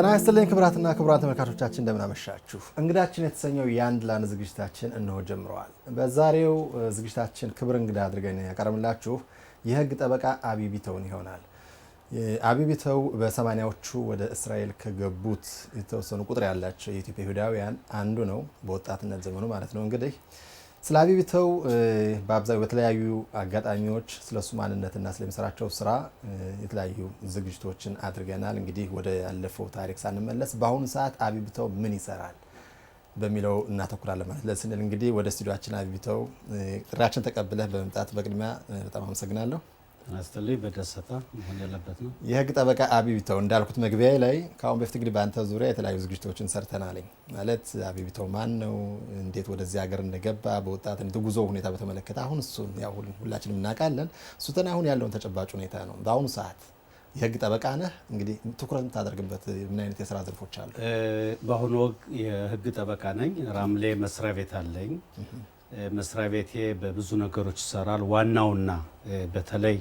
ጤና ይስጥልኝ ክቡራትና ክቡራን ተመልካቾቻችን እንደምን አመሻችሁ። እንግዳችን የተሰኘው የአንድ ለአንድ ዝግጅታችን እነሆ ጀምረዋል። በዛሬው ዝግጅታችን ክብር እንግዳ አድርገን ያቀርብላችሁ የህግ ጠበቃ አቢይ ቢተውን ይሆናል። አቢይ ቢተው በ80ዎቹ ወደ እስራኤል ከገቡት የተወሰኑ ቁጥር ያላቸው የኢትዮጵያ ይሁዳውያን አንዱ ነው፣ በወጣትነት ዘመኑ ማለት ነው። እንግዲህ ስለ አቢይ ቢተው በአብዛኛው በተለያዩ አጋጣሚዎች ስለሱ ማንነትና ስለሚሰራቸው ስራ የተለያዩ ዝግጅቶችን አድርገናል። እንግዲህ ወደ ያለፈው ታሪክ ሳንመለስ በአሁኑ ሰዓት አቢይ ቢተው ምን ይሰራል በሚለው እናተኩራለን ማለት ለስንል እንግዲህ ወደ ስቱዲዮአችን አቢይ ቢተው ጥሪያችን ተቀብለህ በመምጣት በቅድሚያ በጣም አመሰግናለሁ። አስተልይ በደስታ መሆን ያለበት ነው። የህግ ጠበቃ አቢይ ቢተው እንዳልኩት መግቢያ ላይ ካሁን በፊት እንግዲህ በአንተ ዙሪያ የተለያዩ ዝግጅቶችን ሰርተናል። ማለት አቢይ ቢተው ማን ነው፣ እንዴት ወደዚህ ሀገር እንደገባ፣ በወጣትነት ጉዞ ሁኔታ በተመለከተ አሁን እሱን ያው ሁላችንም እናውቃለን። እሱን አሁን ያለውን ተጨባጭ ሁኔታ ነው። በአሁኑ ሰዓት የህግ ጠበቃ ነህ። እንግዲህ ትኩረት የምታደርግበት ምን አይነት የስራ ዘርፎች አሉ? በአሁኑ ወቅት የህግ ጠበቃ ነኝ። ራምሌ መስሪያ ቤት አለኝ። መስሪያ ቤቴ በብዙ ነገሮች ይሰራል። ዋናውና በተለይ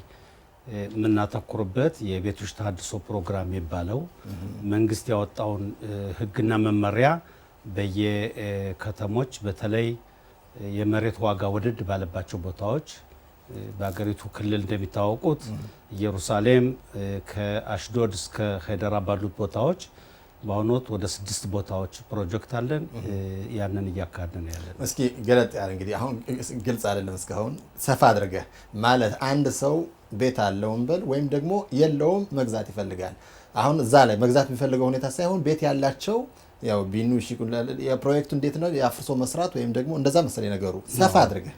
የምናተኩርበት የቤቶች ተሃድሶ ፕሮግራም የሚባለው መንግስት ያወጣውን ህግና መመሪያ በየከተሞች በተለይ የመሬት ዋጋ ወደድ ባለባቸው ቦታዎች በአገሪቱ ክልል እንደሚታወቁት ኢየሩሳሌም ከአሽዶድ እስከ ሄደራ ባሉት ቦታዎች በአሁኑ ወቅት ወደ 6 ቦታዎች ፕሮጀክት አለን። ያንን እያካሄድን ያለን። እስኪ ገለጥ ያለ እንግዲህ አሁን ግልጽ አይደለም እስካሁን ሰፋ አድርገህ ማለት አንድ ሰው ቤት አለውም በል ወይም ደግሞ የለውም መግዛት ይፈልጋል። አሁን እዛ ላይ መግዛት የሚፈልገው ሁኔታ ሳይሆን ቤት ያላቸው ያው ቢኑ የፕሮጀክቱ እንዴት ነው የአፍርሶ መስራት ወይም ደግሞ እንደዛ መሰለኝ ነገሩ ሰፋ አድርገህ።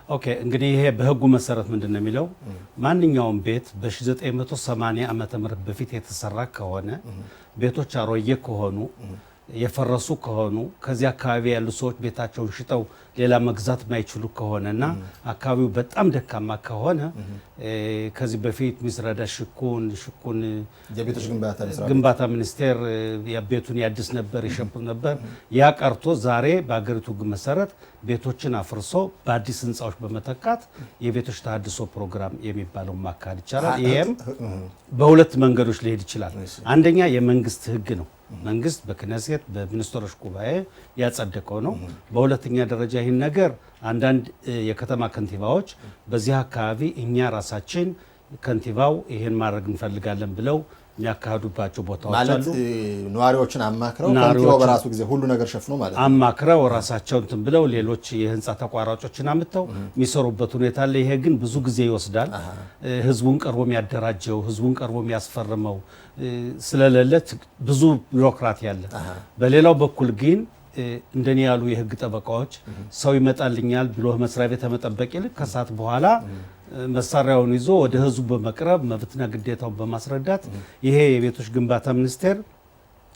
ኦኬ እንግዲህ ይሄ በህጉ መሰረት ምንድነው የሚለው ማንኛውም ቤት በ1980 ዓመተ ምህረት በፊት የተሰራ ከሆነ ቤቶች አሮዬ ከሆኑ የፈረሱ ከሆኑ ከዚህ አካባቢ ያሉ ሰዎች ቤታቸውን ሽጠው ሌላ መግዛት ማይችሉ ከሆነና አካባቢው በጣም ደካማ ከሆነ ከዚህ በፊት ሚስረዳ ሽኩን የቤቶች ግንባታ ሚኒስቴር ቤቱን ያድስ ነበር ይሸፍን ነበር። ያ ቀርቶ ዛሬ በአገሪቱ ህግ መሰረት ቤቶችን አፍርሶ በአዲስ ህንፃዎች በመተካት የቤቶች ተሃድሶ ፕሮግራም የሚባለው ማካሄድ ይቻላል። ይሄም በሁለት መንገዶች ሊሄድ ይችላል። አንደኛ የመንግስት ህግ ነው። መንግስት በክነሴት በሚኒስትሮች ጉባኤ ያጸደቀው ነው። በሁለተኛ ደረጃ ይህን ነገር አንዳንድ የከተማ ከንቲባዎች በዚህ አካባቢ እኛ ራሳችን ከንቲባው ይሄን ማድረግ እንፈልጋለን ብለው የሚያካሂዱባቸው ቦታዎች አሉ። ማለት ነዋሪዎችን አማክረው ከንቲባው በራሱ ጊዜ ሁሉ ነገር ሸፍኖ ማለት ነው አማክረው ራሳቸው እንትን ብለው ሌሎች የህንፃ ተቋራጮችን አምጥተው የሚሰሩበት ሁኔታ አለ። ይሄ ግን ብዙ ጊዜ ይወስዳል። ህዝቡን ቀርቦ የሚያደራጀው ህዝቡን ቀርቦ የሚያስፈርመው ስለሌለ ብዙ ቢሮክራሲ ያለ። በሌላው በኩል ግን እንደኔ ያሉ የህግ ጠበቃዎች ሰው ይመጣልኛል ብሎ መስሪያ ቤት መጠበቅ ይልቅ ከሰዓት በኋላ መሳሪያውን ይዞ ወደ ህዝቡ በመቅረብ መብትና ግዴታውን በማስረዳት ይሄ የቤቶች ግንባታ ሚኒስቴር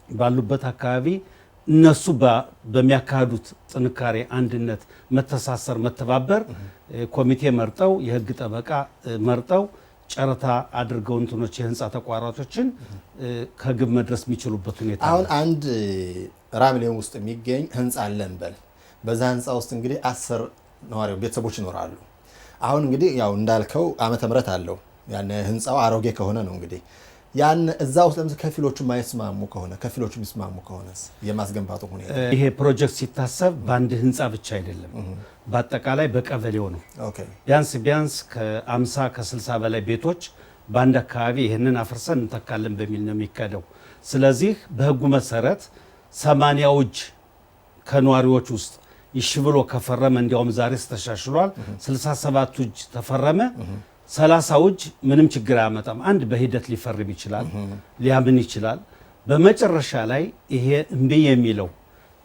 ባሉበት አካባቢ እነሱ በሚያካሂዱት ጥንካሬ፣ አንድነት፣ መተሳሰር፣ መተባበር ኮሚቴ መርጠው የህግ ጠበቃ መርጠው ጨረታ አድርገው እንትኖች የህንፃ ተቋራጮችን ከግብ መድረስ የሚችሉበት ሁኔታ። አሁን አንድ ራምሌም ውስጥ የሚገኝ ህንፃ አለን በል። በዛ ህንፃ ውስጥ እንግዲህ 10 ነዋሪዎች ቤተሰቦች ይኖራሉ። አሁን እንግዲህ ያው እንዳልከው ዓመተ ምህረት አለው ያን ህንፃው አሮጌ ከሆነ ነው እንግዲህ ያን እዛ ውስጥ ለምሳሌ ከፊሎቹ ማይስማሙ ከሆነ ከፊሎቹ የሚስማሙ ከሆነስ የማስገንባቱ ሁኔታ። ይሄ ፕሮጀክት ሲታሰብ በአንድ ህንፃ ብቻ አይደለም፣ በአጠቃላይ በቀበሌው ነው። ቢያንስ ከ50 ከ60 በላይ ቤቶች በአንድ አካባቢ ይህንን አፍርሰን እንተካለን በሚል ነው የሚካሄደው። ስለዚህ በህጉ መሰረት 80 እጅ ከነዋሪዎች ውስጥ ይሽ ብሎ ከፈረመ እንዲያውም ዛሬ ተሻሽሏል። 67 እጅ ተፈረመ። 30 እጅ ምንም ችግር አያመጣም። አንድ በሂደት ሊፈርም ይችላል፣ ሊያምን ይችላል። በመጨረሻ ላይ ይሄ እምቢ የሚለው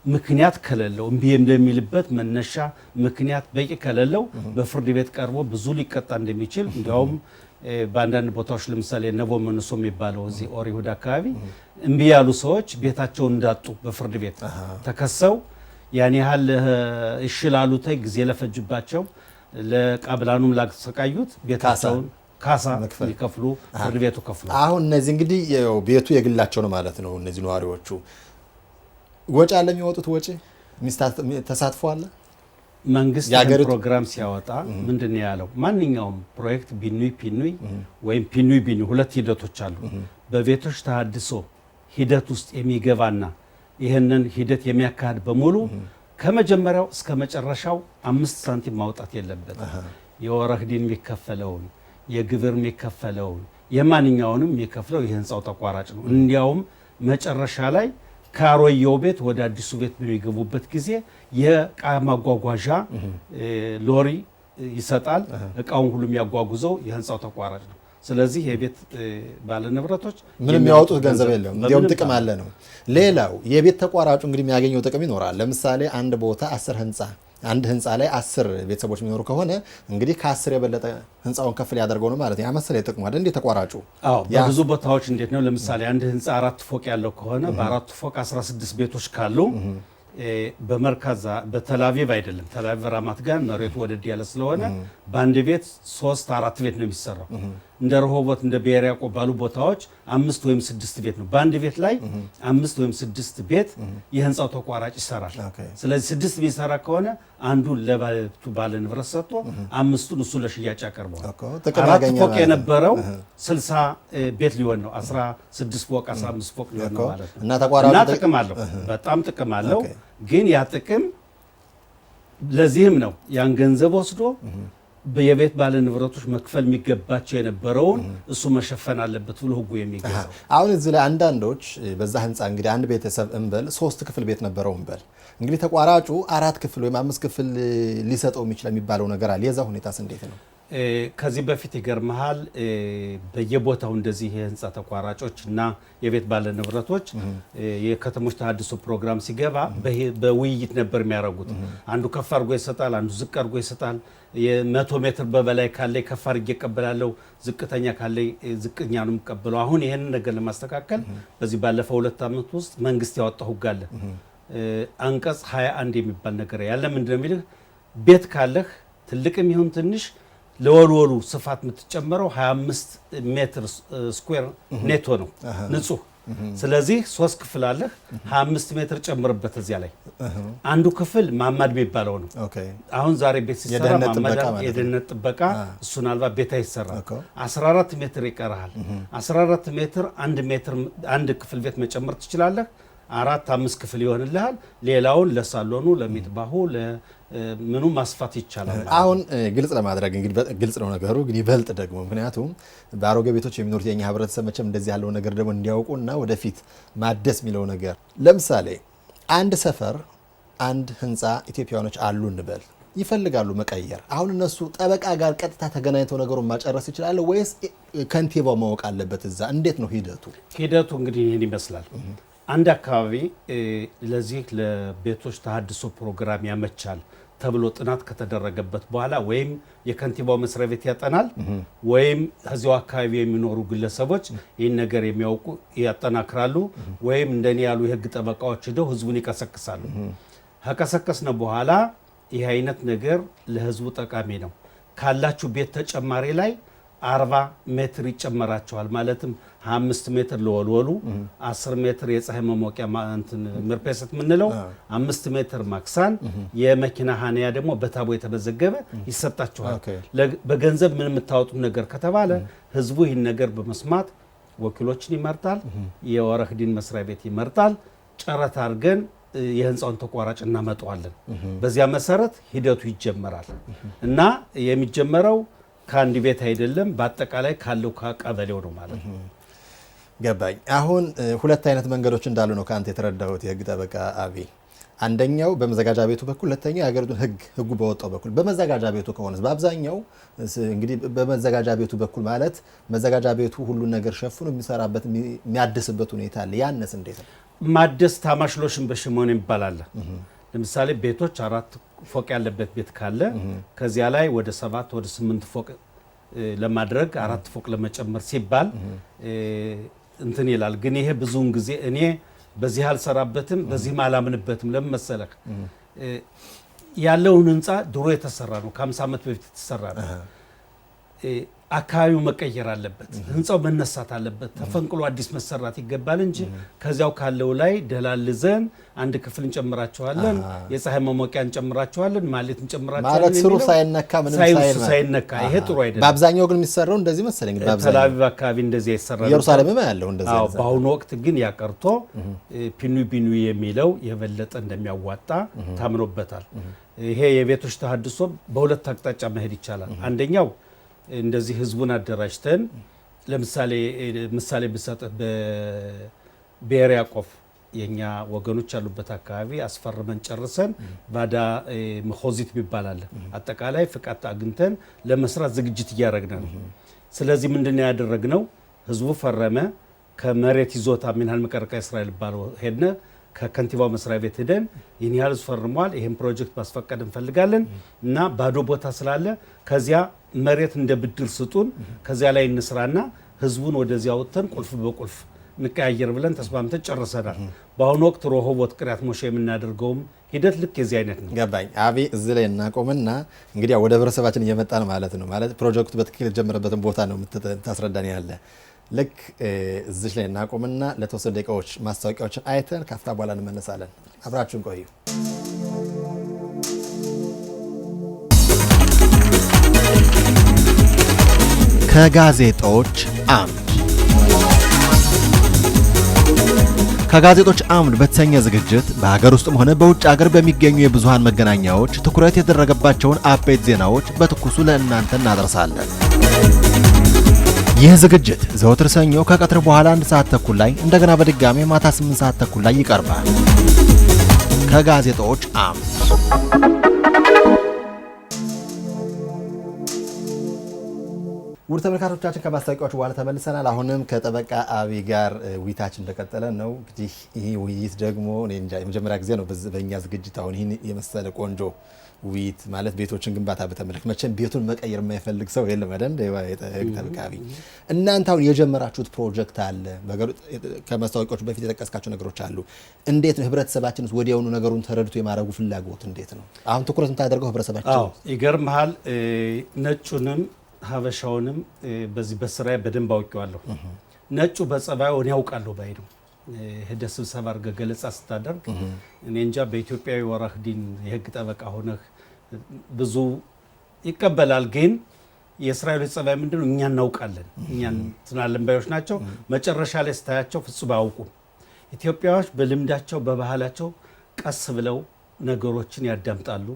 ምክንያት ከሌለው እምቢ እንደሚልበት መነሻ ምክንያት በቂ ከሌለው በፍርድ ቤት ቀርቦ ብዙ ሊቀጣ እንደሚችል እንዲያውም በአንዳንድ ቦታዎች ለምሳሌ ነቦ መንሶ የሚባለው እዚህ ኦር ይሁዳ አካባቢ እምቢ ያሉ ሰዎች ቤታቸውን እንዳጡ በፍርድ ቤት ተከሰው ያን ያህል እሽላሉት ጊዜ ለፈጅባቸው ለቃብላኑም ላሰቃዩት ቤታቸውን ካሳ ሊከፍሉ ፍርድ ቤቱ ከፍሏል። አሁን እነዚህ እንግዲህ ቤቱ የግላቸው ነው ማለት ነው። እነዚህ ነዋሪዎቹ ወጪ አለ፣ የሚወጡት ወጪ ተሳትፎ አለ። መንግስት ፕሮግራም ሲያወጣ ምንድነው ያለው? ማንኛውም ፕሮጀክት ቢኑይ ወይም ፒኑይ ሁለት ሂደቶች አሉ። በቤቶች ተሃድሶ ሂደት ውስጥ የሚገባና ይህንን ሂደት የሚያካሂድ በሙሉ ከመጀመሪያው እስከ መጨረሻው 5 ሳንቲም ማውጣት የለበትም። የወረህዲን የሚከፈለውን የግብር የሚከፈለውን የማንኛውንም የሚከፍለው የህንፃው ተቋራጭ ነው። እንዲያውም መጨረሻ ላይ ከአሮየው ቤት ወደ አዲሱ ቤት በሚገቡበት ጊዜ የእቃ ማጓጓዣ ሎሪ ይሰጣል። እቃውን ሁሉ የሚያጓጉዘው የህንፃው ተቋራጭ ነው። ስለዚህ የቤት ባለንብረቶች ምንም የሚያወጡት ገንዘብ የለም፣ እንዲያውም ጥቅም አለ ነው። ሌላው የቤት ተቋራጩ እንግዲህ የሚያገኘው ጥቅም ይኖራል። ለምሳሌ አንድ ቦታ 10 ህንፃ አንድ ህንፃ ላይ 10 ቤተሰቦች የሚኖሩ ከሆነ እንግዲህ ከ10 የበለጠ ህንፃውን ከፍ ሊያደርገው ነው ማለት ነው። ያ መሰለኝ ጥቅሙ አይደል እንዴ ተቋራጩ? አዎ፣ በብዙ ቦታዎች እንዴት ነው? ለምሳሌ አንድ ህንፃ 4 ፎቅ ያለው ከሆነ በ4 ፎቅ 16 ቤቶች ካሉ በመርካዛ በተላቪቭ አይደለም፣ ተላቪቭ ራማት ጋር መሬቱ ወደድ ያለ ስለሆነ በአንድ ቤት 3-4 ቤት ነው የሚሰራው። እንደ ረሆቦት እንደ ብሔረ ያዕቆብ ባሉ ቦታዎች 5 ወይም 6 ቤት ነው። በአንድ ቤት ላይ 5 ወይም 6 ቤት የህንፃው ተቋራጭ ይሰራል። ስለዚህ 6 ቢሰራ ከሆነ አንዱን ለባለቤቱ ባለ ንብረት ሰጥቶ 5ቱን እሱ ለሽያጭ ያቀርበዋል። 4 ፎቅ የነበረው 60 ቤት ሊሆን ነው። 16 ፎቅ 15 ፎቅ ሊሆን ነው ማለት ነው። እና ጥቅም አለው፣ በጣም ጥቅም አለው። ግን ያ ጥቅም ለዚህም ነው ያን ገንዘብ ወስዶ የቤት ባለ ንብረቶች መክፈል የሚገባቸው የነበረውን እሱ መሸፈን አለበት ብሎ ህጉ የሚገዛው። አሁን እዚህ ላይ አንዳንዶች በዛ ህንፃ እንግዲህ አንድ ቤተሰብ እንበል 3 ክፍል ቤት ነበረው እንበል እንግዲህ ተቋራጩ 4 ክፍል ወይም 5 ክፍል ሊሰጠው የሚችል የሚባለው ነገር አለ። የዛ ሁኔታስ እንዴት ነው? ከዚህ በፊት ይገርመሃል በየቦታው እንደዚህ የህንፃ ተቋራጮች እና የቤት ባለ ንብረቶች የከተሞች ተሃድሶ ፕሮግራም ሲገባ በውይይት ነበር የሚያደርጉት። አንዱ ከፍ አድርጎ ይሰጣል፣ አንዱ ዝቅ አድርጎ ይሰጣል። የ100 ሜትር በበላይ ካለ ከፍ አድርጌ እቀበላለሁ፣ ዝቅተኛ ካለ ዝቅኛ ነው የምቀበለው። አሁን ይሄንን ነገር ለማስተካከል በዚህ ባለፈው 2 ዓመት ውስጥ መንግስት ያወጣው ህግ አለ። አንቀጽ 21 የሚባል ነገር ያለ ምንድን ነው የሚልህ ቤት ካለህ ትልቅም ይሁን ትንሽ ለወልወሉ ስፋት የምትጨመረው 25 ሜትር ስኩዌር ኔቶ ነው ንጹህ። ስለዚህ 3 ክፍል አለህ 25 ሜትር ጨምርበት። እዚያ ላይ አንዱ ክፍል ማማድ የሚባለው ነው። አሁን ዛሬ ቤት ሲሰራ ማማድ የደህንነት ጥበቃ እሱን አልባ ቤት አይሰራም። 14 ሜትር ይቀርሃል። 14 ሜትር አንድ ክፍል ቤት መጨመር ትችላለህ። 4-5 ክፍል ይሆንልሃል። ሌላውን ለሳሎኑ ለሚጥባሁ ምኑ ማስፋት ይቻላል። አሁን ግልጽ ለማድረግ እንግዲህ ግልጽ ነው ነገሩ፣ ግን ይበልጥ ደግሞ ምክንያቱም በአሮጌ ቤቶች የሚኖሩት የኛ ህብረተሰብ መቼም እንደዚህ ያለው ነገር ደግሞ እንዲያውቁና ወደፊት ማደስ የሚለው ነገር ለምሳሌ አንድ ሰፈር አንድ ህንፃ ኢትዮጵያውያኖች አሉ እንበል ይፈልጋሉ መቀየር። አሁን እነሱ ጠበቃ ጋር ቀጥታ ተገናኝተው ነገሩን ማጨረስ ይችላሉ ወይስ ከንቲባው ማወቅ አለበት? እዛ እንዴት ነው ሂደቱ? ሂደቱ እንግዲህ ይህን ይመስላል። አንድ አካባቢ ለዚህ ለቤቶች ተሃድሶ ፕሮግራም ያመቻል ተብሎ ጥናት ከተደረገበት በኋላ ወይም የከንቲባው መስሪያ ቤት ያጠናል ወይም እዚያው አካባቢ የሚኖሩ ግለሰቦች ይህን ነገር የሚያውቁ ያጠናክራሉ ወይም እንደኔ ያሉ የህግ ጠበቃዎች ሄደው ህዝቡን ይቀሰቅሳሉ። ከቀሰቀስነ በኋላ ይህ አይነት ነገር ለህዝቡ ጠቃሚ ነው ካላችሁ ቤት ተጨማሪ ላይ 40 ሜትር ይጨመራቸዋል። ማለትም 5 ሜትር ለወልወሉ 10 ሜትር የፀሐይ መሞቂያ ምርፔሰት የምንለው 5 ሜትር ማክሳን የመኪና ሀኒያ ደግሞ በታቦ የተመዘገበ ይሰጣቸዋል። በገንዘብ ምን የምታወጡት ነገር ከተባለ ህዝቡ ይህን ነገር በመስማት ወኪሎችን ይመርጣል፣ የወረህዲን መስሪያ ቤት ይመርጣል። ጨረታ አድርገን የህንፃውን ተቋራጭ እናመጣዋለን። በዚያ መሰረት ሂደቱ ይጀመራል እና የሚጀመረው ከአንድ ቤት አይደለም፣ በአጠቃላይ ካለው ከቀበሌው ነው ማለት ነው። ገባኝ። አሁን 2 አይነት መንገዶች እንዳሉ ነው ከአንተ የተረዳሁት የህግ ጠበቃ አብይ። አንደኛው በመዘጋጃ ቤቱ በኩል፣ ሁለተኛው የሀገሪቱን ህጉ በወጣው በኩል። በመዘጋጃ ቤቱ ከሆነ በአብዛኛው እንግዲህ በመዘጋጃ ቤቱ በኩል ማለት መዘጋጃ ቤቱ ሁሉን ነገር ሸፍኖ የሚሰራበት የሚያድስበት ሁኔታ አለ። ያነስ እንዴት ነው ማደስ? ታማሽሎሽን በሽሞን ይባላል። ለምሳሌ ቤቶች 4 ፎቅ ያለበት ቤት ካለ ከዚያ ላይ ወደ 7 ወደ 8 ፎቅ ለማድረግ 4 ፎቅ ለመጨመር ሲባል እንትን ይላል። ግን ይሄ ብዙውን ጊዜ እኔ በዚህ አልሰራበትም፣ በዚህም አላምንበትም። ለምን መሰለህ? ያለውን ህንፃ ድሮ የተሰራ ነው፣ ከ50 ዓመት በፊት የተሰራ ነው። አካባቢው መቀየር አለበት፣ ህንጻው መነሳት አለበት፣ ተፈንቅሎ አዲስ መሰራት ይገባል እንጂ ከዚያው ካለው ላይ ደላልዘን አንድ ክፍል እንጨምራቸዋለን፣ የፀሐይ መሞቂያ እንጨምራቸዋለን፣ ማለት እንጨምራቸዋለን ማለት ስሩ ሳይነካ ምንም ሳይነካ ይሄ ጥሩ አይደለም። በአብዛኛው ግን የሚሰራው እንደዚህ መሰለኝ። በአብዛኛው ተላቪቭ አካባቢ እንደዚህ ይሰራል። ኢየሩሳሌምም ያለው እንደዚህ ነው። በአሁኑ ወቅት ግን ያቀርቶ ፒኑ የሚለው የበለጠ እንደሚያዋጣ ታምኖበታል። ይሄ የቤቶች ተሐድሶ በሁለት አቅጣጫ መሄድ ይቻላል። አንደኛው እንደዚህ ህዝቡን አደራጅተን ምሳሌ ብሰጥህ በብሔር ያዕቆብ የኛ ወገኖች ያሉበት አካባቢ አስፈርመን ጨርሰን ባዳ መኾዚት ይባላል። አጠቃላይ ፍቃድ አግኝተን ለመስራት ዝግጅት እያደረግን ነው። ስለዚህ ምንድነው ያደረግነው? ህዝቡ ፈረመ። ከመሬት ይዞታ ሚንሃል መቀርቀያ እስራኤል ባለው ሄድነ። ከከንቲባው መስሪያ ቤት ሄደን ይህን ያህል ፈርሟል፣ ይህን ፕሮጀክት ማስፈቀድ እንፈልጋለን እና ባዶ ቦታ ስላለ ከዚያ መሬት እንደ ብድር ስጡን፣ ከዚያ ላይ እንስራና ህዝቡን ወደዚያ ወጥተን ቁልፍ በቁልፍ እንቀያየር ብለን ተስማምተን ጨርሰናል። በአሁኑ ወቅት ሮሆቦት ቅሪያት ሞሼ የምናደርገውም ሂደት ልክ የዚህ አይነት ነው። ገባኝ። አቢ እዚህ ላይ እናቆምና እንግዲህ ወደ ህብረተሰባችን እየመጣን ማለት ነው። ማለት ፕሮጀክቱ በትክክል የተጀመረበትን ቦታ ነው የምታስረዳን ያለ። ልክ እዚህ ላይ እናቆምና ለተወሰኑ ደቂቃዎች ማስታወቂያዎችን አይተን ካፍታ በኋላ እንመለሳለን። አብራችሁን ቆዩ። ከጋዜጦች አምድ ከጋዜጦች አምድ በተሰኘ ዝግጅት በሀገር ውስጥም ሆነ በውጭ ሀገር በሚገኙ የብዙሃን መገናኛዎች ትኩረት የተደረገባቸውን አበይት ዜናዎች በትኩሱ ለእናንተ እናደርሳለን። ይህ ዝግጅት ዘወትር ሰኞ ከቀትር በኋላ 1 ሰዓት ተኩል ላይ እንደገና በድጋሚ ማታ 8 ሰዓት ተኩል ላይ ይቀርባል። ከጋዜጦች አምድ ውድ ተመልካቾቻችን ከማስታወቂያዎች በኋላ ተመልሰናል። አሁንም ከጠበቃ አቢ ጋር ውይይታችን እንደቀጠለ ነው። እንግዲህ ይህ ውይይት ደግሞ የመጀመሪያ ጊዜ ነው በእኛ ዝግጅት አሁን ይህን የመሰለ ቆንጆ ውይይት ማለት ቤቶችን ግንባታ በተመለከተ መቼም ቤቱን መቀየር የማይፈልግ ሰው የለም አይደል? የህግ ጠበቃ አቢ፣ እናንተ አሁን የጀመራችሁት ፕሮጀክት አለ። ከማስታወቂያዎች በፊት የጠቀስካቸው ነገሮች አሉ። እንዴት ነው ህብረተሰባችን ውስጥ ወዲያውኑ ነገሩን ተረድቶ የማድረጉ ፍላጎት እንዴት ነው? አሁን ትኩረት የምታደርገው ህብረተሰባችን? ይገርምሃል፣ ነጩንም ሀበሻውንም በዚህ በስራዬ በደንብ አውቄዋለሁ። ነጩ በጸባዩ እኔ ያውቃለሁ ባይ ነው። ሄደ ስብሰባ አድርገህ ገለጻ ስታደርግ እኔ እንጃ በኢትዮጵያዊ ወራህ ዲን የህግ ጠበቃ ሆነህ ብዙ ይቀበላል። ግን የእስራኤሎች ጸባይ ምንድነው? እኛ እናውቃለን፣ እኛን ትናለን ባዮች ናቸው። መጨረሻ ላይ ስታያቸው ፍጹም አያውቁም። ኢትዮጵያዎች በልምዳቸው በባህላቸው ቀስ ብለው ነገሮችን ያዳምጣሉ፣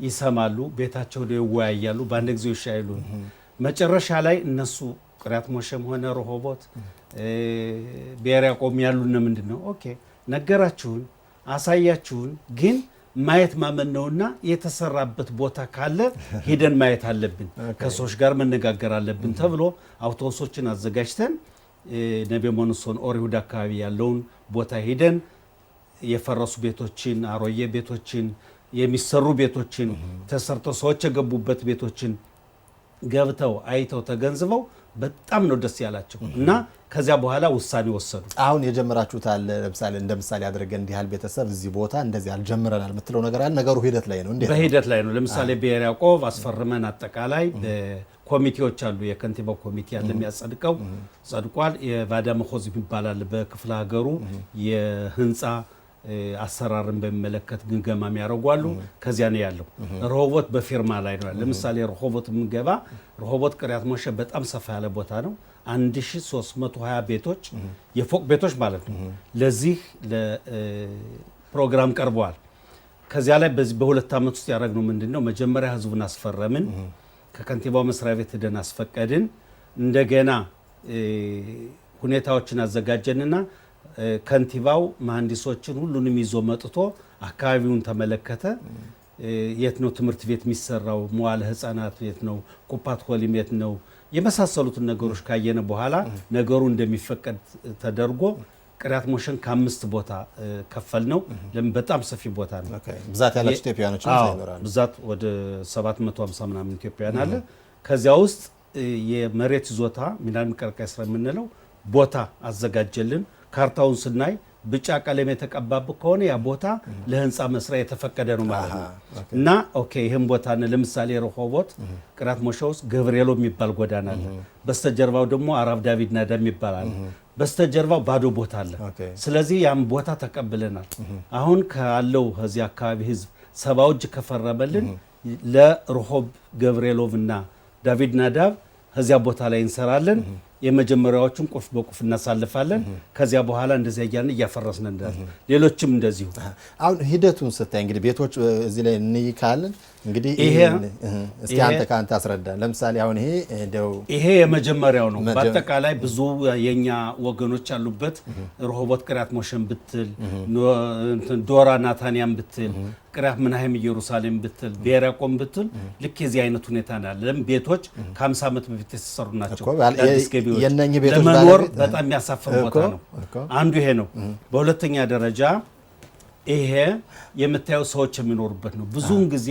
ይሰማሉ፣ ቤታቸው ላይ ይወያያሉ፣ በአንድ ጊዜ ይሻይሉ። መጨረሻ ላይ እነሱ ቅሪያት ሞሼም ሆነ ሮሆቦት ብሔር ያዕቆብ ያሉን ምንድን ነው? ኦኬ ነገራችሁን፣ አሳያችሁን፣ ግን ማየት ማመን ነውና የተሰራበት ቦታ ካለ ሄደን ማየት አለብን፣ ከሰዎች ጋር መነጋገር አለብን ተብሎ አውቶቡሶችን አዘጋጅተን ነቤ ሞንሶን ኦር ይሁዳ አካባቢ ያለውን ቦታ ሄደን የፈረሱ ቤቶችን፣ አሮዬ ቤቶችን፣ የሚሰሩ ቤቶችን፣ ተሰርተው ሰዎች የገቡበት ቤቶችን ገብተው አይተው ተገንዝበው በጣም ነው ደስ ያላቸው እና ከዚያ በኋላ ውሳኔ ወሰዱ። አሁን የጀመራችሁት አለ? ለምሳሌ እንደ ምሳሌ አድርገን እንዲህ ያህል ቤተሰብ እዚህ ቦታ እንደዚህ አልጀምረናል የምትለው ነገር አለ? ነገሩ ሂደት ላይ ነው? እንዴት? በሂደት ላይ ነው። ለምሳሌ ብሔር ያዕቆብ አስፈርመን አጠቃላይ ኮሚቴዎች አሉ። የከንቲባው ኮሚቴ ያለ የሚያጸድቀው ጸድቋል። የባዳ መኾዝ ይባላል። በክፍለ ሀገሩ የህንፃ አሰራርን በሚመለከት ግምገማ ያደርጓሉ። ከዚያ ነው ያለው። ሮሆቦት በፊርማ ላይ ነው። ለምሳሌ ሮሆቦት የምንገባ ሮሆቦት ቅሪያት ሞሼ በጣም ሰፋ ያለ ቦታ ነው። 1320 ቤቶች የፎቅ ቤቶች ማለት ነው ለዚህ ለፕሮግራም ቀርበዋል። ከዚያ ላይ በዚህ በ2 ዓመት ውስጥ ያደረግነው ምንድነው? መጀመሪያ ህዝቡን አስፈረምን፣ ከከንቲባው መስሪያ ቤት ሄደን አስፈቀድን። እንደገና ሁኔታዎችን አዘጋጀንና ከንቲባው መሐንዲሶችን ሁሉንም ይዞ መጥቶ አካባቢውን ተመለከተ። የት ነው ትምህርት ቤት የሚሰራው? መዋለ ህፃናት የት ነው? ኩፓት ሆሊም የት ነው? የመሳሰሉትን ነገሮች ካየነ በኋላ ነገሩ እንደሚፈቀድ ተደርጎ ቅሪያት ሞሼን ከ5 ቦታ ከፈል ነው። ለምን በጣም ሰፊ ቦታ ነው። ብዛት ያላቸው ኢትዮጵያውያኖች ይኖራሉ። ብዛት ወደ 750 ምናምን ኢትዮጵያውያን አለ። ከዚያ ውስጥ የመሬት ይዞታ ሚንሃል መቀርቀያ እስራኤል የምንለው ቦታ አዘጋጀልን። ካርታውን ስናይ ብጫ ቀለም የተቀባብ ከሆነ ያ ቦታ ለህንፃ መስሪያ የተፈቀደ ነው ማለት ነው። እና ኦኬ ይሄን ቦታ ለምሳሌ ረሆቦት ቅሪያት ሞሼ ውስጥ ገብርኤሎ የሚባል ጎዳና አለ። በስተጀርባው ደግሞ አራብ ዳቪድ ናዳ የሚባል አለ። በስተጀርባው ባዶ ቦታ አለ። ስለዚህ ያም ቦታ ተቀብለናል። አሁን ካለው እዚህ አካባቢ ህዝብ 70 እጅ ከፈረመልን ለረሆብ ገብርኤሎቭ እና ዳቪድ ናዳብ እዚያ ቦታ ላይ እንሰራለን። የመጀመሪያዎቹን ቁልፍ በቁልፍ እናሳልፋለን። ከዚያ በኋላ እንደዚያ እያልን እያፈረስን እንዳለን ሌሎችም እንደዚሁ። አሁን ሂደቱን ስታይ እንግዲህ ቤቶች እዚህ ላይ እንይካለን እንግዲህ እስኪ አንተ ካንተ አስረዳን። ለምሳሌ አሁን ይሄ የመጀመሪያው ነው። በአጠቃላይ ብዙ የኛ ወገኖች ያሉበት ረሆቦት ቅሪያት ሞሼን ብትል ዶራ ናታንያን ብትል ቅሪያት ምናሄም ኢየሩሳሌም ብትል ብሔረ ያዕቆብ ብትል ልክ የዚህ አይነት ሁኔታ ነው። ቤቶች ከ50 ዓመት በፊት የተሰሩ ናቸው። አዲስ ገቢዎች ለመኖር በጣም የሚያሳፍር ቦታ ነው። አንዱ ይሄ ነው። በሁለተኛ ደረጃ ይሄ የምታየው ሰዎች የሚኖሩበት ነው። ብዙውን ጊዜ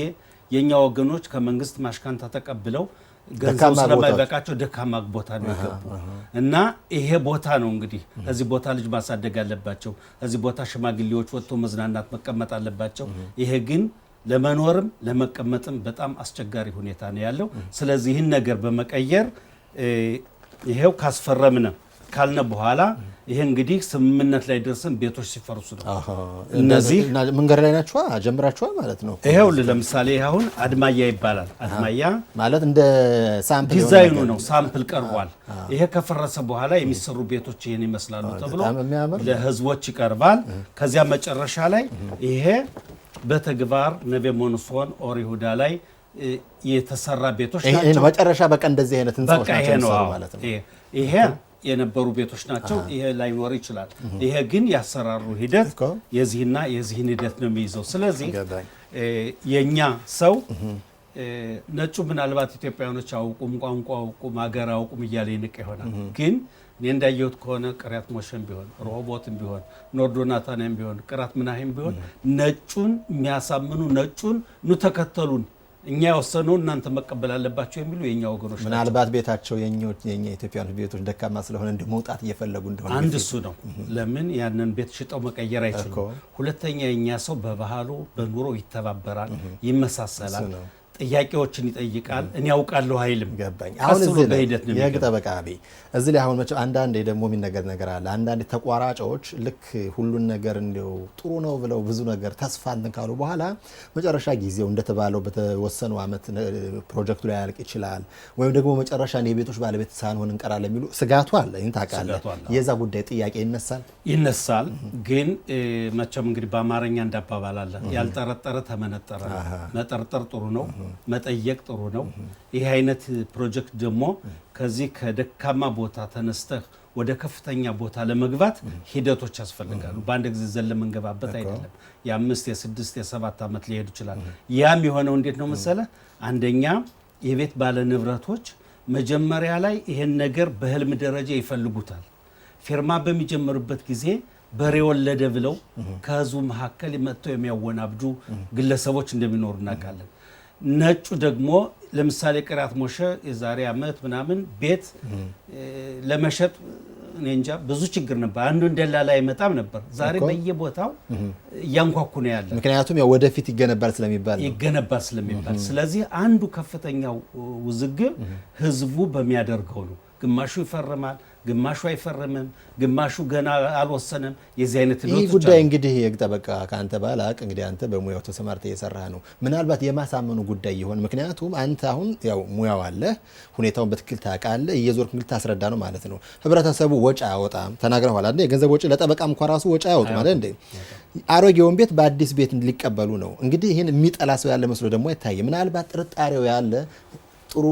የኛ ወገኖች ከመንግስት ማሽካንታ ተቀብለው ገንዘብ ስለማይበቃቸው ደካማ ቦታ ነው የገቡ እና ይሄ ቦታ ነው እንግዲህ እዚህ ቦታ ልጅ ማሳደግ አለባቸው። እዚህ ቦታ ሽማግሌዎች ወጥቶ መዝናናት መቀመጥ አለባቸው። ይሄ ግን ለመኖርም ለመቀመጥም በጣም አስቸጋሪ ሁኔታ ነው ያለው። ስለዚህ ይህን ነገር በመቀየር ይሄው ካስፈረምነ ካልነ በኋላ ይሄ እንግዲህ ስምምነት ላይ ደርሰን ቤቶች ሲፈርሱ ነው። እነዚህ መንገድ ላይ ናቸው ጀምራቸዋል ማለት ነው። ይሄው ለምሳሌ አሁን አድማያ ይባላል። አድማያ ማለት እንደ ሳምፕል ዲዛይኑ ነው። ሳምፕል ቀርቧል። ይሄ ከፈረሰ በኋላ የሚሰሩ ቤቶች ይሄን ይመስላሉ ተብሎ ለህዝቦች ይቀርባል። ከዚያ መጨረሻ ላይ ይሄ በተግባር ነቤ ሞንሶን ኦር ይሁዳ ላይ የተሰራ ቤቶች ናቸው። መጨረሻ በቃ እንደዚህ አይነት ህንጻዎች ናቸው ማለት ነው። ይሄ የነበሩ ቤቶች ናቸው። ይሄ ላይኖር ይችላል። ይሄ ግን ያሰራሩ ሂደት የዚህና የዚህን ሂደት ነው የሚይዘው። ስለዚህ የኛ ሰው ነጩ ምናልባት ኢትዮጵያኖች አውቁም ቋንቋ አውቁም ሀገር አውቁም እያለ ይንቅ ይሆናል። ግን እኔ እንዳየሁት ከሆነ ቅሪያት ሞሼም ቢሆን ረሆቦትም ቢሆን ኖርዶ ናታንያም ቢሆን ቅሪያት ምናሄም ቢሆን ነጩን የሚያሳምኑ ነጩን ኑ ተከተሉን እኛ የወሰነው እናንተ መቀበል አለባቸው የሚሉ የኛ ወገኖች ናቸው። ምናልባት ቤታቸው የኛ ኢትዮጵያኖች ቤቶች ደካማ ስለሆነ እንደ መውጣት እየፈለጉ እንደሆነ አንድ እሱ ነው። ለምን ያንን ቤት ሽጠው መቀየር አይችሉም። ሁለተኛ የኛ ሰው በባህሉ በኑሮ ይተባበራል፣ ይመሳሰላል፣ ጥያቄዎችን ይጠይቃል። እኔ ያውቃለሁ አይልም። ገባኝ። አሁን እዚህ ላይ የህግ ጠበቃ አብይ እዚህ ላይ አሁን መቼም አንዳንዴ ደግሞ የሚነገር ነገር አለ። አንዳንዴ ተቋራጮች ልክ ሁሉን ነገር እንደው ጥሩ ነው ብለው ብዙ ነገር ተስፋ እንትን ካሉ በኋላ መጨረሻ ጊዜው እንደተባለው በተወሰኑ ዓመት ፕሮጀክቱ ላይ ያልቅ ይችላል ወይም ደግሞ መጨረሻ የቤቶች ባለቤት ሳንሆን እንቀራለን የሚሉ ስጋቱ አለ። ይሄን ታውቃለህ። የዛ ጉዳይ ጥያቄ ይነሳል። ግን መቼም እንግዲህ በአማርኛ እንዳባባል አለ ያልጠረጠረ ተመነጠረ። መጠርጠር ጥሩ ነው፣ መጠየቅ ጥሩ ነው። ይሄ አይነት ፕሮጀክት ደግሞ ከዚህ ከደካማ ቦታ ተነስተህ ወደ ከፍተኛ ቦታ ለመግባት ሂደቶች ያስፈልጋሉ። በአንድ ጊዜ ዘለ መንገባበት አይደለም። የ5 የ6 የ7 ዓመት ሊሄድ ይችላል። ያም የሆነው እንዴት ነው መሰለህ? አንደኛ የቤት ባለ ንብረቶች መጀመሪያ ላይ ይሄን ነገር በህልም ደረጃ ይፈልጉታል። ፊርማ በሚጀምሩበት ጊዜ በሬ ወለደ ብለው ከህዝቡ መካከል መጥተው የሚያወናብዱ ግለሰቦች እንደሚኖሩ እናውቃለን። ነጩ ደግሞ ለምሳሌ ቅሪያት ሞሼ የዛሬ ዓመት ምናምን ቤት ለመሸጥ እኔ እንጃ ብዙ ችግር ነበር። አንዱ ደላላ አይመጣም ነበር። ዛሬ በየቦታው እያንኳኩ ነው ያለ። ምክንያቱም ያው ወደፊት ይገነባል ስለሚባል ስለዚህ አንዱ ከፍተኛው ውዝግብ ህዝቡ በሚያደርገው ነው። ግማሹ ይፈርማል፣ ግማሹ አይፈርምም፣ ግማሹ ገና አልወሰነም። የዚህ አይነት ይህ ጉዳይ እንግዲህ የህግ ጠበቃ ከአንተ ባላቅ እንግዲህ አንተ በሙያው ተሰማርተ እየሰራ ነው። ምናልባት የማሳመኑ ጉዳይ ይሆን? ምክንያቱም አንተ አሁን ያው ሙያው አለ፣ ሁኔታውን በትክክል ታውቃለህ፣ እየዞርክ እንግዲህ ታስረዳ ነው ማለት ነው። ህብረተሰቡ ወጪ አያወጣም ተናግረዋል አይደል? የገንዘብ ወጪ ለጠበቃም እንኳን ራሱ ወጪ አያወጣም ማለት እንዴ? አሮጌውን ቤት በአዲስ ቤት ሊቀበሉ ነው። እንግዲህ ይህን የሚጠላ ሰው ያለ መስሎ ደግሞ አይታይም። ምናልባት ጥርጣሬው ያለ ጥሩ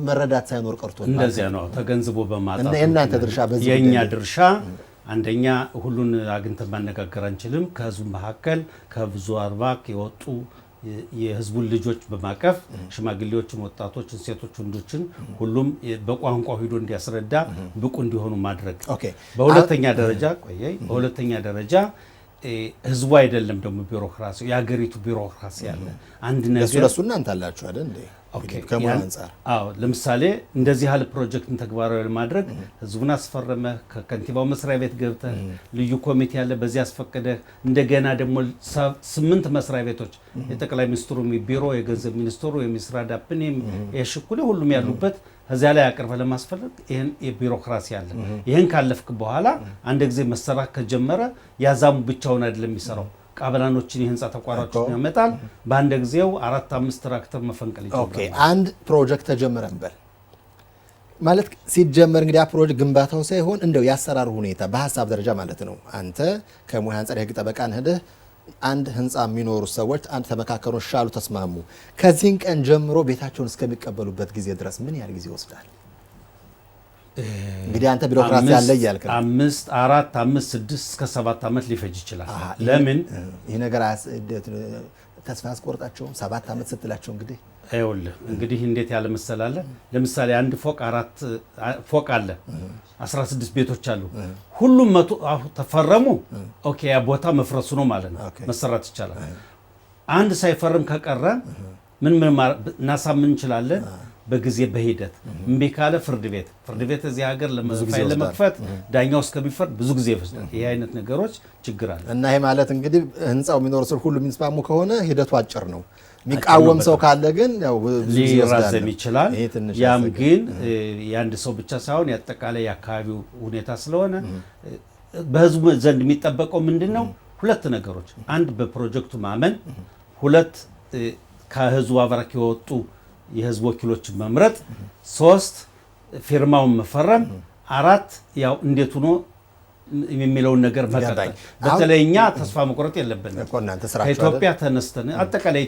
መረዳት ሳይኖር ቀርቶ እንደዚያ ነው ተገንዝቦ በማጣት የእናንተ ድርሻ በዚህ የኛ ድርሻ አንደኛ ሁሉን አግኝተን ማነጋገር አንችልም። ከህዝቡ መካከል ከብዙ አርባክ የወጡ የህዝቡን ልጆች በማቀፍ ሽማግሌዎችን፣ ወጣቶችን፣ ሴቶች፣ ወንዶችን ሁሉም በቋንቋው ሄዶ እንዲያስረዳ ብቁ እንዲሆኑ ማድረግ። በሁለተኛ ደረጃ ህዝቡ አይደለም ደግሞ ቢሮክራሲ የሀገሪቱ ቢሮክራሲ ያለ አንድ ነገር ለሱ እናንተ አላችሁ አይደል እንዴ? ከሙያ አንፃር ለምሳሌ እንደዚህ ያለ ፕሮጀክትን ተግባራዊ ለማድረግ ህዝቡን አስፈረመህ ከከንቲባው መስሪያ ቤት ገብተህ ልዩ ኮሚቴ ያለ በዚህ አስፈቀደህ እንደገና ደግሞ 8 መስሪያ ቤቶች የጠቅላይ ሚኒስትሩ ቢሮ የገንዘብ ሚኒስትሩ የሚስራ ዳፕኔም የሽኩሌ ሁሉም ያሉበት እዚያ ላይ አቅርበህ ለማስፈረግ ይሄን የቢሮክራሲ አለ። ይሄን ካለፍክ በኋላ አንድ ጊዜ መሰራት ከጀመረ ያዛሙ ብቻውን አይደለም የሚሰራው ቃበላኖችን የህንፃ ተቋራጮችን ያመጣል። በአንድ ጊዜው 4-5 ትራክተር መፈንቀል ይችላል። ኦኬ አንድ ፕሮጀክት ተጀመረ እንበል ማለት ሲጀመር እንግዲህ ያ ፕሮጀክት ግንባታው ሳይሆን እንደው ያሰራሩ ሁኔታ በሀሳብ ደረጃ ማለት ነው። አንተ ከሙያ አንፃር የህግ ጠበቃ ነህ። አንድ ህንፃ የሚኖሩ ሰዎች አንድ ተመካከሩ፣ ሻሉ፣ ተስማሙ። ከዚህን ቀን ጀምሮ ቤታቸውን እስከሚቀበሉበት ጊዜ ድረስ ምን ያህል ጊዜ ይወስዳል? እንግዲህ አንተ ቢሮክራሲ አለ እያልክ ነው። 5፣ 4፣ 5፣ 6 እስከ 7 ዓመት ሊፈጅ ይችላል። ለምን ይህ ነገር ተስፋ አስቆርጣቸውም 7 ዓመት ስትላቸው እንግዲህ አይወልህ እንግዲህ እንዴት ያለ መሰላለ ለምሳሌ አንድ ፎቅ 4 ፎቅ አለ 16 ቤቶች አሉ። ሁሉም ተፈረሙ። ኦኬ ያ ቦታ መፍረሱ ነው ማለት ነው። መሰራት ይቻላል። አንድ ሳይፈርም ከቀረ ምን እናሳምን እንችላለን? በጊዜ በሂደት እምቢ ካለ ፍርድ ቤት እዚህ ሀገር ለመክፈት ዳኛው እስከሚፈርድ ብዙ ጊዜ ይፈጅዳል። ይሄ አይነት ነገሮች ችግር አለ እና ይሄ ማለት እንግዲህ ህንፃው የሚኖር ሰው ሁሉ የሚስማሙ ከሆነ ሂደቱ አጭር ነው። የሚቃወም ሰው ካለ ግን ያው ሊራዘም ይችላል። ያም ግን የአንድ ሰው ብቻ ሳይሆን ያጠቃላይ የአካባቢው ሁኔታ ስለሆነ በህዝቡ ዘንድ የሚጠበቀው ምንድነው? 2 ነገሮች፣ አንድ በፕሮጀክቱ ማመን፣ 2 ከህዝቡ አብራክ የወጡ የህዝብ ወኪሎችን መምረጥ፣ 3 ፊርማውን መፈረም፣ 4 ያው እንዴት ሆኖ የሚለውን ነገር መቀጠል። በተለይ እኛ ተስፋ መቁረጥ የለብንም። ከኢትዮጵያ ተነስተን አጠቃላይ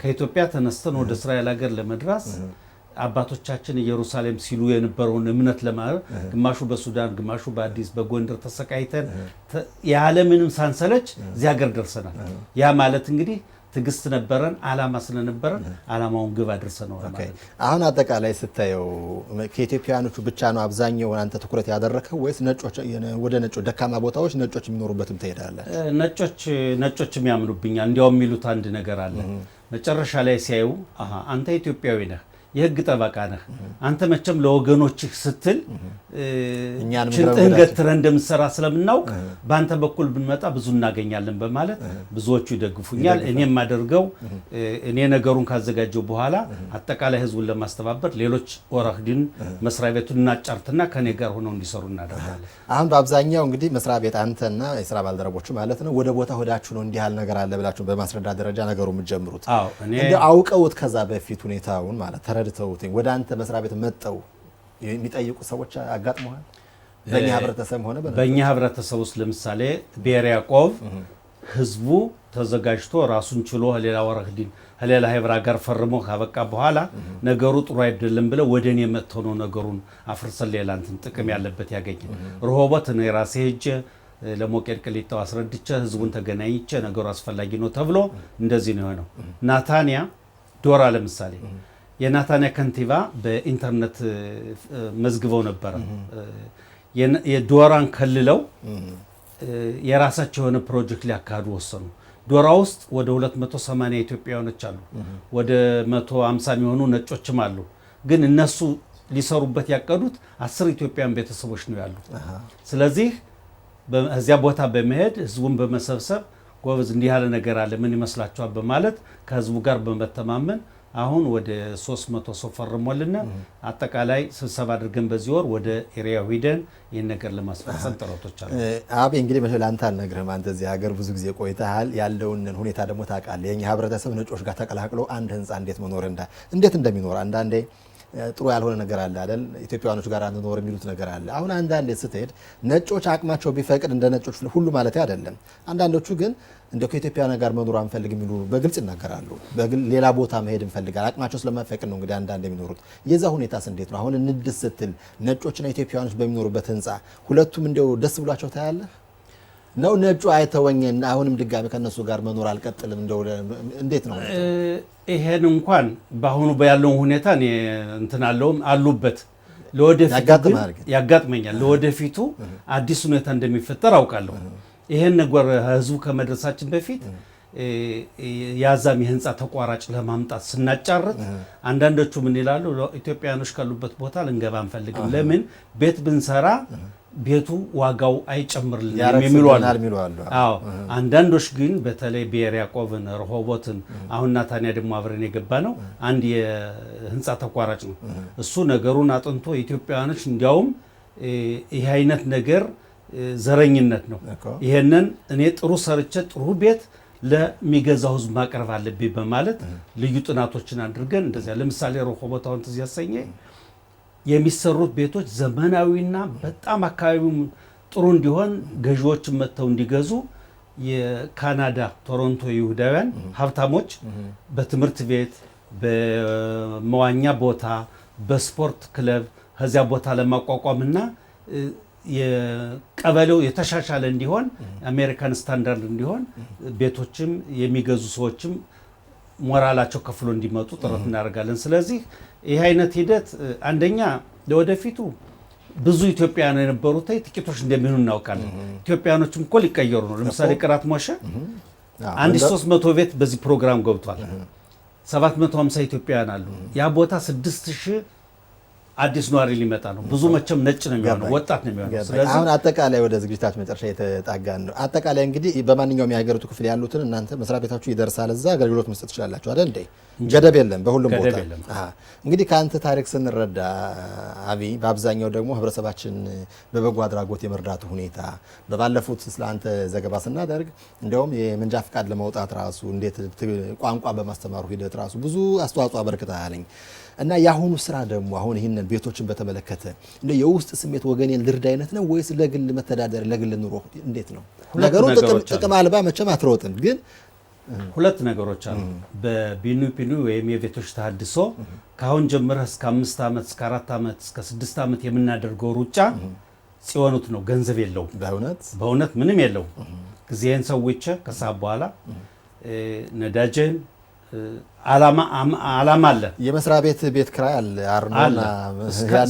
ከኢትዮጵያ ተነስተን ወደ እስራኤል ሀገር ለመድረስ አባቶቻችን ኢየሩሳሌም ሲሉ የነበረውን እምነት ለማድረግ ግማሹ በሱዳን ግማሹ በአዲስ በጎንደር ተሰቃይተን ያለምንም ሳንሰለች እዚህ ሀገር ደርሰናል። ያ ማለት እንግዲህ ትግስት ነበረን፣ አላማ ስለነበረን አላማውን ግብ አድርሰናል ማለት ነው። አሁን አጠቃላይ ስታየው ከኢትዮጵያውያኖቹ ብቻ ነው አብዛኛው አንተ ትኩረት ያደረከው ወይስ ነጮች ወደ ነጮች ደካማ ቦታዎች ነጮች የሚኖሩበትም ትሄዳለህ? ነጮችም ያምኑብኛል። እንዲያውም የሚሉት አንድ ነገር አለ። መጨረሻ ላይ ሲያዩ አንተ ኢትዮጵያዊ ነህ፣ የህግ ጠበቃ ነህ፣ አንተ መቼም ለወገኖችህ ስትል ሽንጥህን ገትረህ እንደምትሰራ ስለምናውቅ በአንተ በኩል ብንመጣ ብዙ እናገኛለን በማለት ብዙዎቹ ይደግፉኛል። እኔ የማደርገው እኔ ነገሩን ካዘጋጀው በኋላ አጠቃላይ ህዝቡን ለማስተባበር ሌሎች ወራህዲን መስሪያ ቤቱን እናጫርትና ከኔ ጋር ሆነው እንዲሰሩ እናደርጋለን። አሁን በአብዛኛው እንግዲህ መስሪያ ቤት አንተና የስራ ባልደረቦች ማለት ነው ወደ ቦታ ሆዳችሁ ነው እንዲህ ያለ ነገር አለ ብላችሁ በማስረዳት ደረጃ ነገሩ የምትጀምሩት? እንዴ አውቀውት ከዛ በፊት ሁኔታውን ማለት ተረድተውት ወደ አንተ መስሪያ ቤት መጠው የሚጠይቁ ሰዎች አጋጥመዋል? በእኛ ህብረተሰብ ሆነ በእኛ ህብረተሰብ ውስጥ ለምሳሌ ብሔረ ያዕቆብ ህዝቡ ተዘጋጅቶ ራሱን ችሎ ሌላ ወራህዲን ሌላ ህብራ ጋር ፈርሞ ካበቃ በኋላ ነገሩ ጥሩ አይደለም ብለው ወደ እኔ መጥተው ነው ነገሩን አፍርሰን ሌላ እንትን ጥቅም ያለበት ያገኘ ረሆቦት ነው የራሴ ሄጄ ለሞቄድ ቅሊጣው አስረድቼ ህዝቡን ተገናኝቼ ነገሩ አስፈላጊ ነው ተብሎ እንደዚህ ነው የሆነው። ናታንያ ዶራ ለምሳሌ የናታንያ ከንቲባ በኢንተርኔት መዝግበው ነበረ። የዶራን ከልለው የራሳቸው የሆነ ፕሮጀክት ሊያካሂዱ ወሰኑ። ዶራ ውስጥ ወደ 280 ኢትዮጵያውያኖች አሉ፣ ወደ 150 የሚሆኑ ነጮችም አሉ። ግን እነሱ ሊሰሩበት ያቀዱት 10 ኢትዮጵያውያን ቤተሰቦች ነው ያሉ። ስለዚህ በዚያ ቦታ በመሄድ ህዝቡን በመሰብሰብ ጎበዝ እንዲህ ያለ ነገር አለ ምን ይመስላችኋል በማለት ከህዝቡ ጋር በመተማመን አሁን ወደ 300 ሰው ፈርሞልና አጠቃላይ ስብሰባ አድርገን በዚህ ወር ወደ ኤሪያው ሄደን ይህን ነገር ለማስፈጸም ጥረቶች አሉ። አቤ እንግዲህ መቼም አንተ አልነግርህም። አንተ እዚህ ሀገር ብዙ ጊዜ ቆይተሃል። ያለውን ሁኔታ ደግሞ ታውቃለህ። የኛ ህብረተሰብ ነጮች ጋር ተቀላቅሎ አንድ ህንፃ እንዴት እንደሚኖር አንዳንዴ ጥሩ ያልሆነ ነገር አለ አይደል? ኢትዮጵያውያኖች ጋር አንኖር የሚሉት ነገር አለ። አሁን አንዳንዴ ስትሄድ ነጮች አቅማቸው ቢፈቅድ እንደ ነጮች ሁሉ ማለት አይደለም። አንዳንዶቹ ግን እንደ ከኢትዮጵያውያን ጋር መኖር አንፈልግ የሚሉ በግልጽ ይናገራሉ። ሌላ ቦታ መሄድ እንፈልጋለን አቅማቸው ስለማይፈቅድ ነው እንግዲህ አንዳንዴ የሚኖሩት። የዛ ሁኔታስ እንዴት ነው? አሁን እንድስ ስትል ነጮችና ኢትዮጵያውያኖች በሚኖሩበት ህንፃ ሁለቱም እንደው ደስ ብሏቸው ታያለህ ነው? ነጩ አይተወኝና አሁንም ድጋሚ ከነሱ ጋር መኖር አልቀጥልም እንደው እንዴት ነው? ይሄን እንኳን በአሁኑ ያለው ሁኔታ እኔ እንትን አሉበት ለወደፊቱ ያጋጥመኛል። ለወደፊቱ አዲስ ሁኔታ እንደሚፈጠር አውቃለሁ። ይሄን ነገር ህዝቡ ከመድረሳችን በፊት ያዛም የህንፃ ተቋራጭ ለማምጣት ስናጫርት አንዳንዶቹ ምን ይላሉ? ኢትዮጵያኖች ካሉበት ቦታ ልንገባ አንፈልግም። ለምን ቤት ብንሰራ ቤቱ ዋጋው አይጨምርልንም የሚሉ አሉ። አዎ አንዳንዶች ግን በተለይ ብሔር ያዕቆብን፣ ረሆቦትን አሁን ናታንያ ደግሞ አብረን የገባ ነው አንድ የህንፃ ተቋራጭ ነው። እሱ ነገሩን አጥንቶ ኢትዮጵያኖች እንዲያውም ይህ አይነት ነገር ዘረኝነት ነው፣ ይሄንን እኔ ጥሩ ሰርቼ ጥሩ ቤት ለሚገዛው ህዝብ ማቅረብ አለብኝ በማለት ልዩ ጥናቶችን አድርገን እንደዚያ ለምሳሌ ረሆቦት አሁን ትዝ ያሰኘኝ የሚሰሩት ቤቶች ዘመናዊና በጣም አካባቢው ጥሩ እንዲሆን ገዢዎችን መጥተው እንዲገዙ የካናዳ ቶሮንቶ ይሁዳውያን ሀብታሞች በትምህርት ቤት፣ በመዋኛ ቦታ፣ በስፖርት ክለብ ከዚያ ቦታ ለማቋቋምና የቀበሌው የተሻሻለ እንዲሆን አሜሪካን ስታንዳርድ እንዲሆን ቤቶችም የሚገዙ ሰዎችም ሞራላቸው ከፍሎ እንዲመጡ ጥረት እናደርጋለን። ስለዚህ ይህ አይነት ሂደት አንደኛ ለወደፊቱ ብዙ ኢትዮጵያውያን የነበሩት ጥቂቶች እንደሚሆኑ እናውቃለን። ኢትዮጵያኖችም እኮ ሊቀየሩ ነው። ለምሳሌ ቅራት ሞሸ 1300 ቤት በዚህ ፕሮግራም ገብቷል። 750 ኢትዮጵያውያን አሉ። ያ ቦታ 6000 አዲስ ነዋሪ ሊመጣ ነው። ብዙ መቼም ነጭ ነው የሚሆነው፣ ወጣት ነው የሚሆነው። ስለዚህ አሁን አጠቃላይ ወደ ዝግጅታችን መጨረሻ የተጣጋን ነው። አጠቃላይ እንግዲህ በማንኛውም የሀገሪቱ ክፍል ያሉትን እናንተ መስሪያ ቤታችሁ ይደርሳል፣ እዛ አገልግሎት መስጠት ትችላላችሁ አይደል እንዴ? ገደብ የለም በሁሉም ቦታ። እንግዲህ ከአንተ ታሪክ ስንረዳ አብይ፣ በአብዛኛው ደግሞ ህብረተሰባችን በበጎ አድራጎት የመርዳቱ ሁኔታ በባለፉት ስለአንተ ዘገባ ስናደርግ እንደውም የመንጃ ፍቃድ ለማውጣት ራሱ እንዴት ቋንቋ በማስተማሩ ሂደት ራሱ ብዙ አስተዋጽኦ አበርክተሃልኝ እና የአሁኑ ስራ ደግሞ አሁን ይህንን ቤቶችን በተመለከተ እንደ የውስጥ ስሜት ወገኔን ልርዳ አይነት ነው ወይስ ለግል መተዳደር ለግል ኑሮ እንዴት ነው ነገሩ? ጥቅም አልባ መቼም አትሮጥም፣ ግን ሁለት ነገሮች አሉ። በቢኑ ፒኑ ወይም የቤቶች ተሃድሶ ከአሁን ጀምረህ እስከ 5 ዓመት እስከ 4 ዓመት እስከ 6 ዓመት የምናደርገው ሩጫ ጽዮኑት ነው። ገንዘብ የለውም፣ በእውነት ምንም የለውም። ጊዜህን ሰውቼ ከሰዓት በኋላ ነዳጅህን ዓላማ አለ። የመስሪያ ቤት ክራይ አለ አርኖና።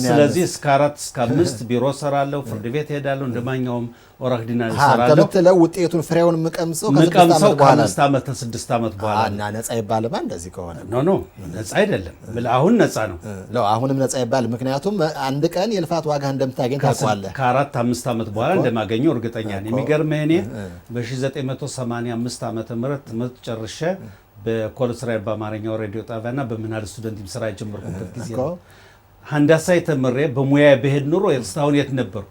ስለዚህ እስከ 4 እስከ 5 ቢሮ ሰራለሁ፣ ፍርድ ቤት ሄዳለሁ፣ እንደማንኛውም ወራክዲና ሰራለሁ። ተብትለው ውጤቱን ፍሬውን የምቀምሰው ከ5 ዓመት ከ6 ዓመት በኋላ እና ነፃ ይባልማ። እንደዚህ ከሆነ ኖ ነፃ አይደለም። አሁን ነፃ ነው። አሁንም ነፃ ይባል። ምክንያቱም አንድ ቀን የልፋት ዋጋ እንደምታገኝ ታውቃለህ። ከ4-5 ዓመት በኋላ እንደማገኘው እርግጠኛ ነኝ። የሚገርምህ እኔ በ1985 ዓመተ ምህረት ትምህርት ጨርሼ በኮልስራኤል በአማርኛው ሬዲዮ ጣቢያና በምናል ስቱደንት ስራ የጀመርኩበት ጊዜ ነው። ሃንዳሳ ተምሬ በሙያ በሄድ ኑሮ እስካሁን የት ነበርኩ?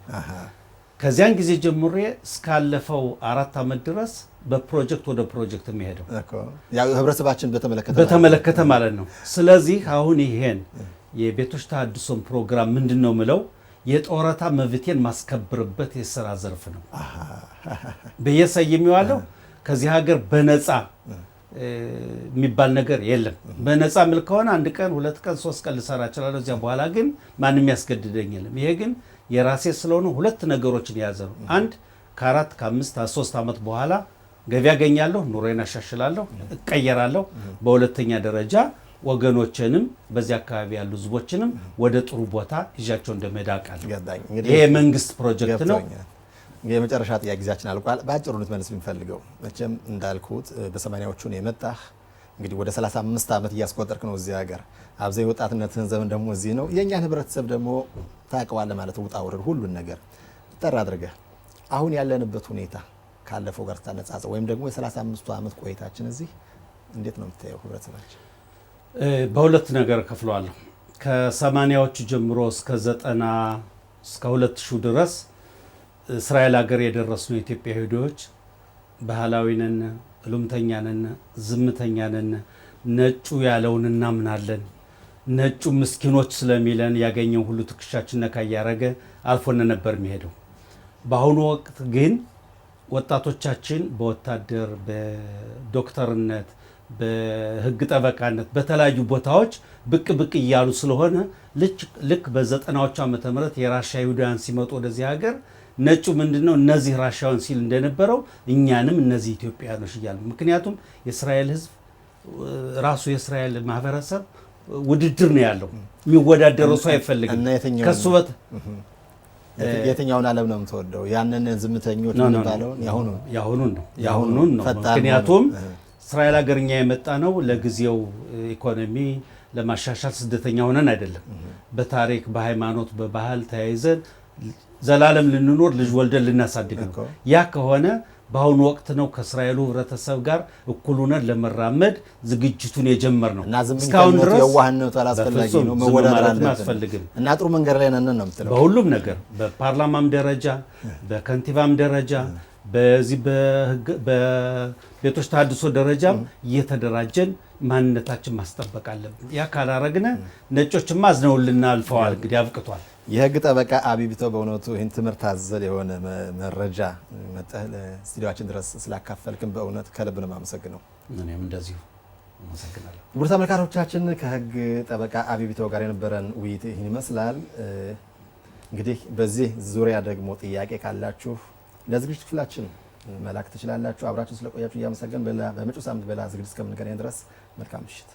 ከዚያን ጊዜ ጀምሬ እስካለፈው 4 ዓመት ድረስ በፕሮጀክት ወደ ፕሮጀክት የሚሄደው ያው ህብረተሰባችን በተመለከተ ማለት ነው። ስለዚህ አሁን ይሄን የቤቶች ተሃድሶን ፕሮግራም ምንድነው ምለው የጦረታ መብቴን ማስከብርበት የሥራ ዘርፍ ነው። በየሰየሚው አለው ከዚህ ሀገር በነፃ የሚባል ነገር የለም። በነፃ ምል ከሆነ 1 ቀን 2 ቀን 3 ቀን ልሰራ እችላለሁ። እዚያ በኋላ ግን ማንም ያስገድደኝ የለም። ይሄ ግን የራሴ ስለሆነ ሁለት ነገሮችን የያዘ ነው። አንድ ከ4 ከ5 3 ዓመት በኋላ ገቢ ያገኛለሁ፣ ኑሮዬን አሻሽላለሁ፣ እቀየራለሁ። በሁለተኛ ደረጃ ወገኖችንም በዚህ አካባቢ ያሉ ህዝቦችንም ወደ ጥሩ ቦታ ይዣቸው እንደመዳቃለሁ። ይሄ መንግስት ፕሮጀክት ነው። የመጨረሻ ጥያቄ ጊዜያችን አልቋል። በአጭሩ ልትመልስ የምፈልገው መቼም እንዳልኩት በ80ዎቹ ነው የመጣህ። እንግዲህ ወደ 35 ዓመት እያስቆጠርክ ነው እዚህ ሀገር። አብዛኛው ወጣትነትህን ዘመን ደግሞ እዚህ ነው። የእኛን ህብረተሰብ ደግሞ ታውቀዋለህ ማለት ውጣ ውረድ ሁሉን ነገር ጠር አድርገህ አሁን ያለንበት ሁኔታ ካለፈው ጋር ስታነጻጸር ወይም ደግሞ የ35 ዓመት ቆይታችን እዚህ እንዴት ነው የምታየው ህብረተሰባችን? በሁለት ነገር ከፍለዋለሁ። ከ80ዎቹ ጀምሮ እስከ 90 እስከ 2000 ድረስ እስራኤል ሀገር የደረስነው የኢትዮጵያ ይሁዶች ባህላዊ ነን፣ እሉምተኛ ነን፣ ዝምተኛ ነን፣ ነጩ ያለውን እናምናለን፣ ነጩ ምስኪኖች ስለሚለን ያገኘው ሁሉ ትከሻችን ነካ እያደረገ አልፎን ነበር የሚሄደው። በአሁኑ ወቅት ግን ወጣቶቻችን በወታደር በዶክተርነት በህግ ጠበቃነት በተለያዩ ቦታዎች ብቅ እያሉ ስለሆነ ልክ በ90ዎቹ ዓመተ ምህረት የራሻ ይሁዳውያን ሲመጡ ወደዚህ ሀገር ነጩ ምንድነው እነዚህ ራሻውን ሲል እንደነበረው እኛንም እነዚህ ኢትዮጵያኖች እያሉ ምክንያቱም የእስራኤል ህዝብ ራሱ የእስራኤል ማህበረሰብ ውድድር ነው ያለው። የሚወዳደረው ሰው አይፈልግም። ከሱ የትኛውን ዓለም ነው የምትወደው? ያንን ዝምተኞች የሚባለውን ያሁኑን ነው። ምክንያቱም እስራኤል ሀገርኛ የመጣ ነው ለጊዜው ኢኮኖሚ ለማሻሻል ስደተኛ ሆነን አይደለም። በታሪክ በሃይማኖት በባህል ተያይዘን ዘላለም ልንኖር ልጅ ወልደን ልናሳድግ ነው። ያ ከሆነ በአሁኑ ወቅት ነው ከእስራኤሉ ህብረተሰብ ጋር እኩል ሆነን ለመራመድ ዝግጅቱን የጀመርነው። እስካሁን ድረስ የዋህነቱ አላስፈላጊ ነው መወዳደር አያስፈልግም እና ጥሩ መንገድ ላይ ነን ነው የምትለው። በሁሉም ነገር በፓርላማም ደረጃ በከንቲባም ደረጃ በዚህ በቤቶች ተሃድሶ ደረጃም እየተደራጀን ማንነታችን ማስጠበቅ አለብን። ያ ካላረግነ ነጮችማ አዝነውልና አልፈዋል። እንግዲህ አብቅቷል። የህግ ጠበቃ አቢይ ቢተው በእውነቱ ይህን ትምህርት አዘል የሆነ መረጃ መጠህ ለስቱዲዮአችን ድረስ ስላካፈልክን በእውነት ከልብ ነው የማመሰግነው። እኔም እንደዚሁ አመሰግናለሁ። ውድ ተመልካቾቻችን ከህግ ጠበቃ አቢይ ቢተው ጋር የነበረን ውይይት ይህን ይመስላል። እንግዲህ በዚህ ዙሪያ ደግሞ ጥያቄ ካላችሁ ለዝግጅት ክፍላችን መላክ ትችላላችሁ። አብራችሁ ስለቆያችሁ እያመሰገን በመጪው ሳምንት በሌላ ዝግጅት እስከምንገናኝ ድረስ መልካም ምሽት።